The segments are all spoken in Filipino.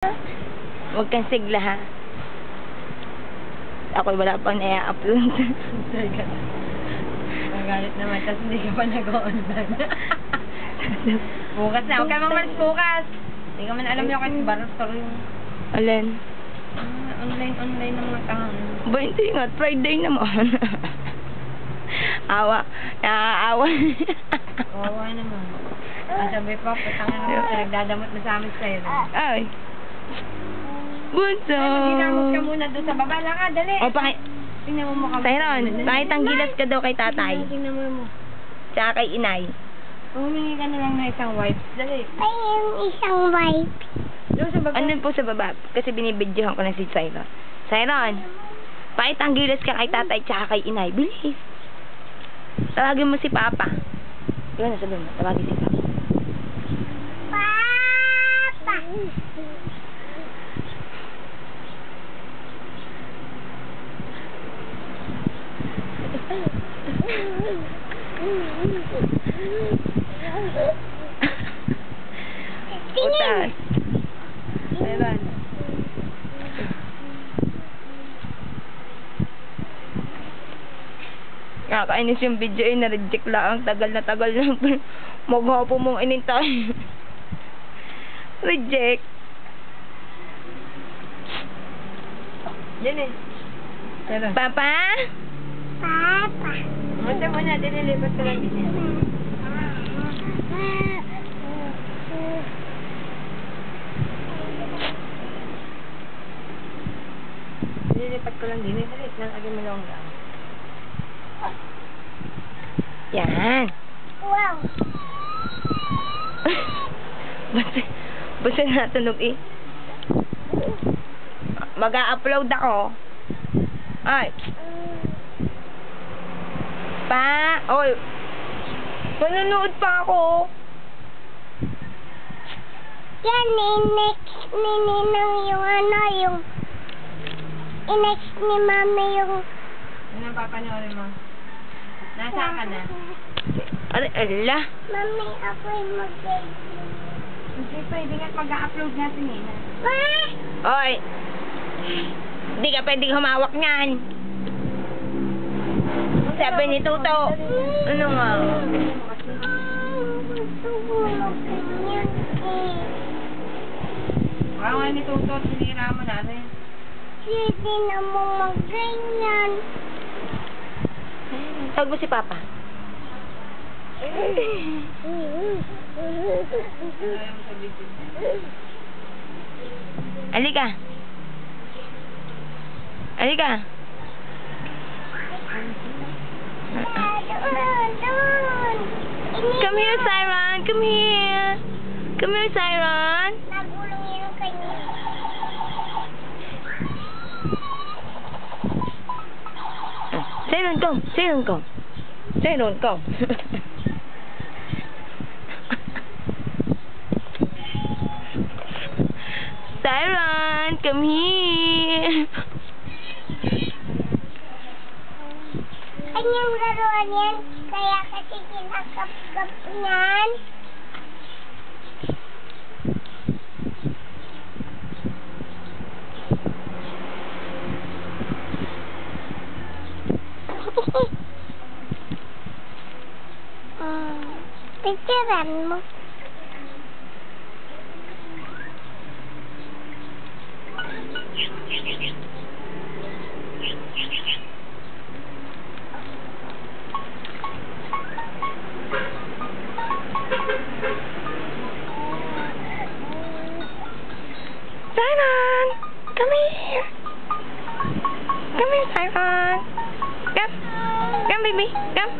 Huwag kang sigla, ha? Ako wala pang na-upload. Nagalit naman, tapos hindi ka pa nag-online. Bukas na, huwag ka mamalas bukas. Hindi ka man alam yung kasi barastor yung... Alin? Online ng mga taon. Ba, hindi nga. Friday naman. Awa. Naaawa. Kawawa naman. Ang sabi pa, patangin naman, nagdadamot na sa amin sa'yo. Ay. Bunso. Ay, magdinamot ka muna doon sa baba. Laka, dali. O, Tingnan mo mukha. Tyron, bakit ang gilas ka daw kay tatay? Tingnan mo. Tsaka kay inay. Humingi ka na lang na isang wipe. Dali. Ay, yung isang wipe. Doon sa baba. Andun po sa baba. Kasi binibidyohan ko na si Tyron. Tyron, bakit ang gilas ka kay tatay tsaka kay inay? Bilis. Tawagin mo si Papa. Yun, nasabi mo. Tawagin si Papa. Papa. Utas. Tyron. Nakakainis yung video eh. Na-reject lang. Tagal na Maghapo mong inintay. Reject. Yan eh. Tyron. Papa? Papa. Mata mo na, dinilipat ko lang din yan. Dinilipat ko lang din. Dalit lang, agad mo lang lang. Yan. Wow. Basta natunog eh. Mag-a-upload ako. Ay. Pa. Oy. Manunood pa ako. Yan, i-next ni Ninang yung yung i-next ni Mami yung Ano ang papanoorin mo? Nasaan ka na? Ala. Mami, ako'y mag-game. Hindi pwede nga mag-a-upload nga si Nina. Oy. Hindi ka pwedeng humawak niyan. Sabi ni Tuto. Ano nga? Gusto ko mag-ganyan eh. Parang nga ni Tuto, sinira mo na rin. Sige na mo mag-ganyan. Tawag mo si Papa. Alika. Alika. Come here, Siron. Come here. Come here, Siron. Nagulong yung kanya. Siron, come. Siron, come. Siron, come. Siron, come here. Kanyang laruan yan, kaya kasi kinakap-kap niyan. Picturean mo. Siron, come here. Come here, Siron. Come. Come, baby. Come.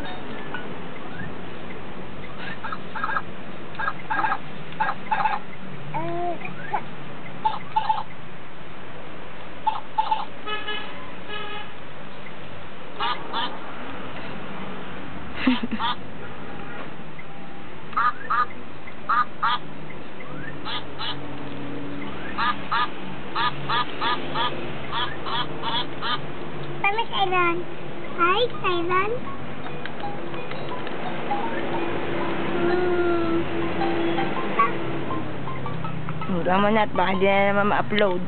Kami Siron. Hi, Siron. Mura mo na at baka hindi na naman ma-upload.